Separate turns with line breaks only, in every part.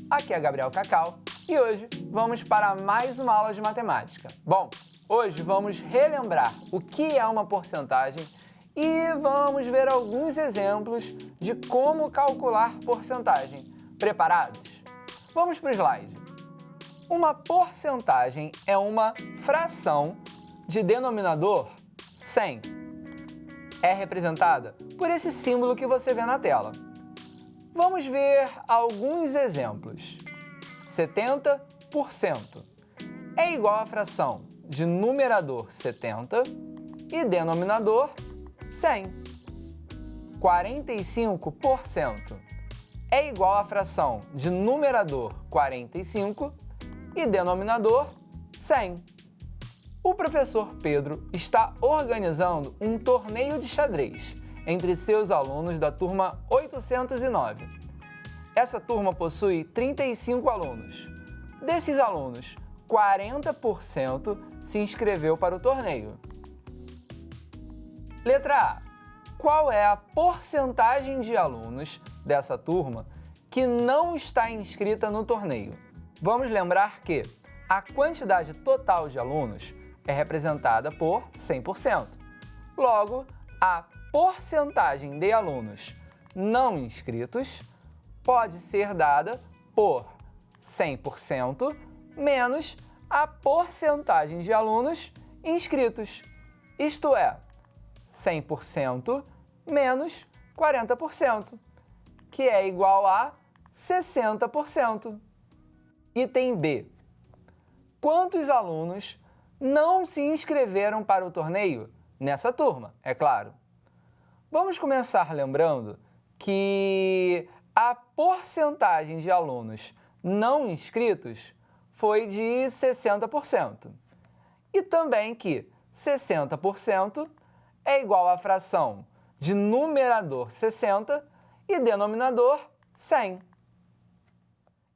aqui é Gabriel Cacau e hoje vamos para mais uma aula de matemática. Bom, hoje vamos relembrar o que é uma porcentagem e vamos ver alguns exemplos de como calcular porcentagem. Preparados? Vamos para o slide. Uma porcentagem é uma fração de denominador 100. É representada por esse símbolo que você vê na tela. Vamos ver alguns exemplos. 70% é igual à fração de numerador 70 e denominador 100. 45% é igual à fração de numerador 45 e denominador 100. O professor Pedro está organizando um torneio de xadrez entre seus alunos da turma 809. Essa turma possui 35 alunos. Desses alunos, 40% se inscreveu para o torneio. Letra A. Qual é a porcentagem de alunos dessa turma que não está inscrita no torneio? Vamos lembrar que a quantidade total de alunos é representada por 100%. Logo, a porcentagem de alunos não inscritos pode ser dada por 100% menos a porcentagem de alunos inscritos, isto é, 100% menos 40%, que é igual a 60%. Item B. Quantos alunos não se inscreveram para o torneio nessa turma, é claro? Vamos começar lembrando que a porcentagem de alunos não inscritos foi de 60%. E também que 60% é igual à fração de numerador 60 e denominador 100.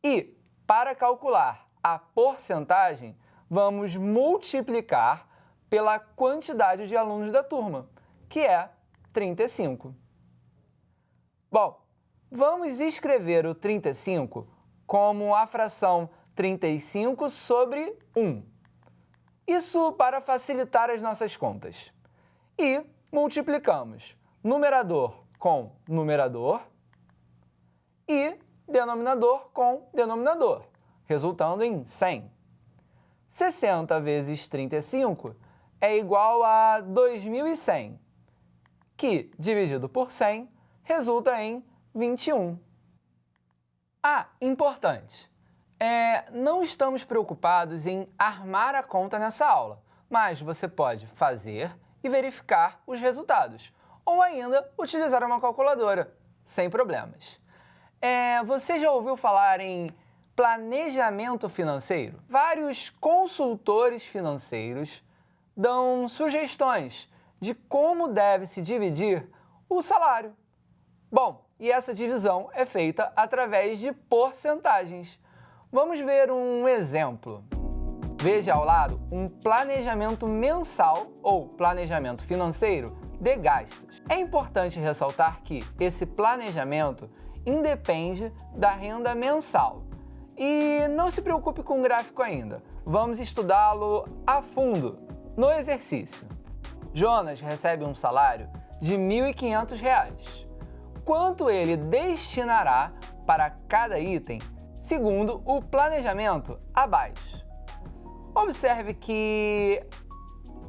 E, para calcular a porcentagem, vamos multiplicar pela quantidade de alunos da turma, que é 35. Bom, vamos escrever o 35 como a fração 35 sobre 1. Isso para facilitar as nossas contas. E multiplicamos numerador com numerador e denominador com denominador, resultando em 100. 60 vezes 35 é igual a 2.100, que, dividido por 100, resulta em 21. Importante! Não estamos preocupados em armar a conta nessa aula, mas você pode fazer e verificar os resultados, ou ainda utilizar uma calculadora, sem problemas. Você já ouviu falar em planejamento financeiro? Vários consultores financeiros dão sugestões de como deve se dividir o salário. Bom, e essa divisão é feita através de porcentagens. Vamos ver um exemplo. Veja ao lado um planejamento mensal ou planejamento financeiro de gastos. É importante ressaltar que esse planejamento independe da renda mensal. E não se preocupe com o gráfico ainda, vamos estudá-lo a fundo no exercício. Jonas recebe um salário de R$ 1.500. Quanto ele destinará para cada item, segundo o planejamento abaixo? Observe que,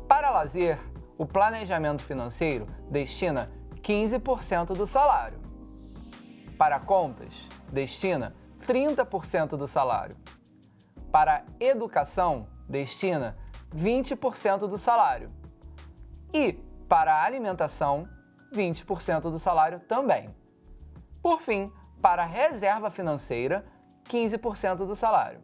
para lazer, o planejamento financeiro destina 15% do salário. Para contas, destina 30% do salário. Para educação, destina 20% do salário. E para alimentação, 20% do salário também. Por fim, para reserva financeira, 15% do salário.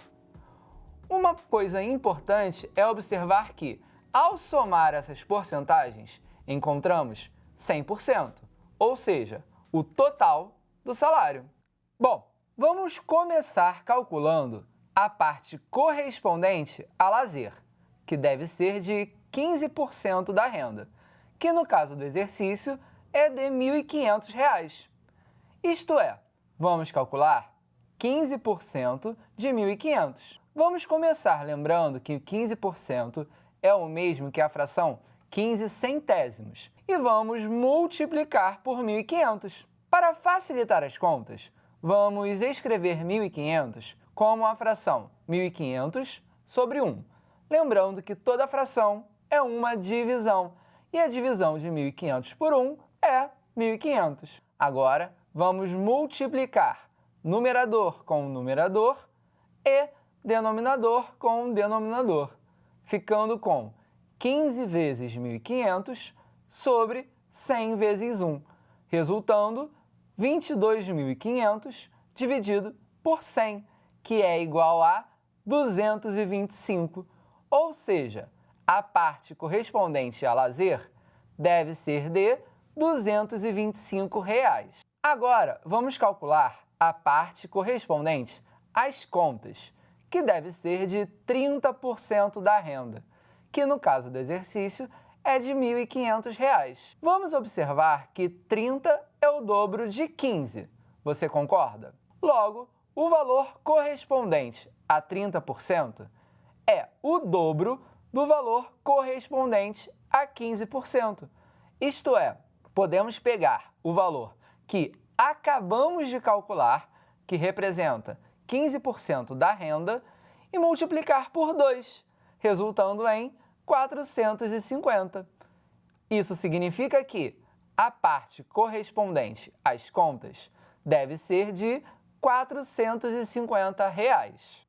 Uma coisa importante é observar que, ao somar essas porcentagens, encontramos 100%, ou seja, o total do salário. Bom, vamos começar calculando a parte correspondente a lazer, que deve ser de 15% da renda, que no caso do exercício é de R$ 1.500. Isto é, vamos calcular 15% de 1.500. Vamos começar lembrando que 15% é o mesmo que a fração 15 centésimos e vamos multiplicar por 1.500. Para facilitar as contas, vamos escrever 1.500 como a fração 1.500 sobre 1. Lembrando que toda fração é uma divisão e a divisão de 1.500 por 1 é 1.500. Agora, vamos multiplicar numerador com numerador e denominador com denominador, ficando com 15 vezes 1.500 sobre 100 vezes 1, resultando 22.500 dividido por 100, que é igual a 225, ou seja, a parte correspondente a lazer deve ser de R$ 225. Agora, vamos calcular a parte correspondente às contas, que deve ser de 30% da renda, que no caso do exercício é de R$ 1.500. Vamos observar que 30 é o dobro de 15. Você concorda? Logo, o valor correspondente a 30% é o dobro do valor correspondente a 15%. Isto é, podemos pegar o valor que acabamos de calcular, que representa 15% da renda, e multiplicar por 2, resultando em 450. Isso significa que a parte correspondente às contas deve ser de R$ 450.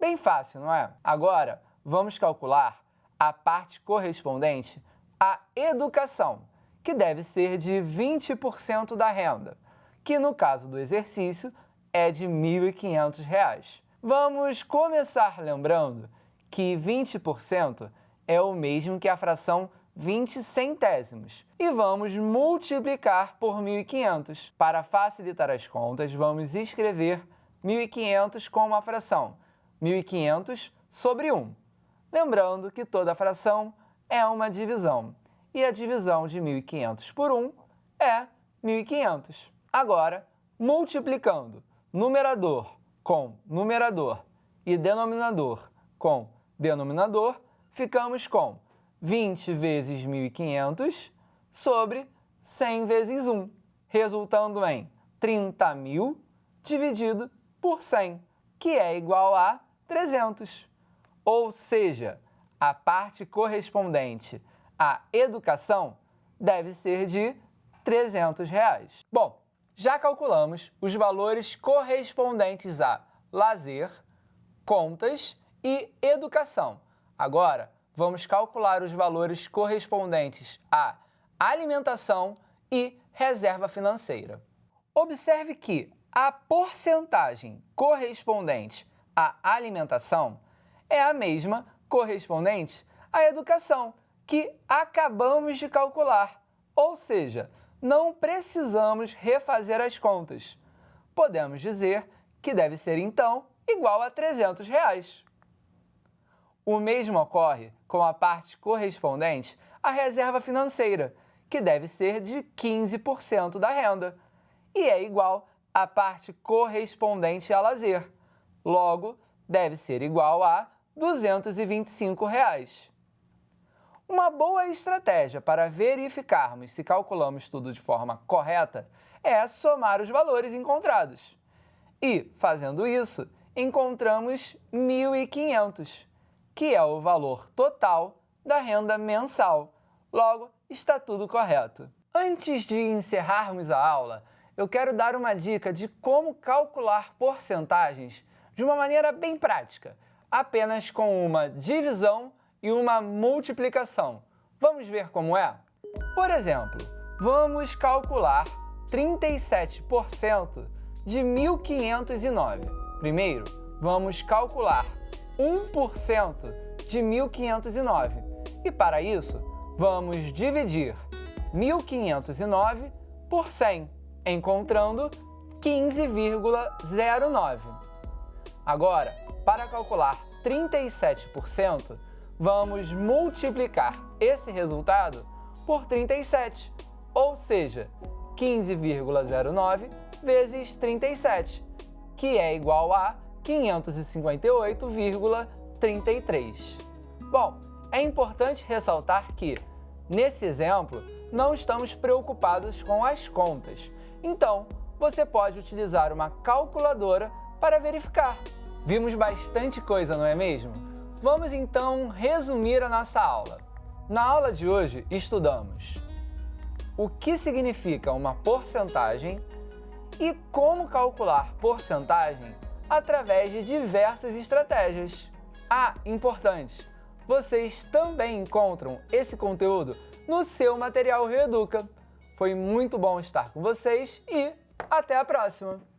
Bem fácil, não é? Agora, vamos calcular a parte correspondente à educação, que deve ser de 20% da renda, que no caso do exercício é de R$ 1.500. Vamos começar lembrando que 20% é o mesmo que a fração 20 centésimos e vamos multiplicar por 1.500. Para facilitar as contas, vamos escrever 1.500 como a fração 1.500 sobre 1. Lembrando que toda fração é uma divisão e a divisão de 1.500 por 1 é 1.500. Agora, multiplicando numerador com numerador e denominador com denominador, ficamos com 20 vezes 1.500 sobre 100 vezes 1, resultando em 30.000 dividido por 100, que é igual a 300. Ou seja, a parte correspondente à educação deve ser de R$ 300. Bom, já calculamos os valores correspondentes a lazer, contas e educação. Agora, vamos calcular os valores correspondentes à alimentação e reserva financeira. Observe que a porcentagem correspondente à alimentação é a mesma correspondente à educação, que acabamos de calcular, ou seja, não precisamos refazer as contas. Podemos dizer que deve ser, então, igual a R$ 300. O mesmo ocorre com a parte correspondente à reserva financeira, que deve ser de 15% da renda, e é igual à parte correspondente a lazer. Logo, deve ser igual a R$ 225. Uma boa estratégia para verificarmos se calculamos tudo de forma correta é somar os valores encontrados. E, fazendo isso, encontramos 1.500, que é o valor total da renda mensal. Logo, está tudo correto. Antes de encerrarmos a aula, eu quero dar uma dica de como calcular porcentagens de uma maneira bem prática, apenas com uma divisão e uma multiplicação. Vamos ver como é? Por exemplo, vamos calcular 37% de 1.509. Primeiro, vamos calcular 1% de 1.509. E para isso, vamos dividir 1.509 por 100, encontrando 15,09. Agora, para calcular 37%, vamos multiplicar esse resultado por 37, ou seja, 15,09 vezes 37, que é igual a 558,33. Bom, é importante ressaltar que, nesse exemplo, não estamos preocupados com as contas. Então, você pode utilizar uma calculadora para verificar. Vimos bastante coisa, não é mesmo? Vamos então resumir a nossa aula. Na aula de hoje, estudamos o que significa uma porcentagem e como calcular porcentagem através de diversas estratégias. Ah, importante! Vocês também encontram esse conteúdo no seu material Reeduca. Foi muito bom estar com vocês e até a próxima!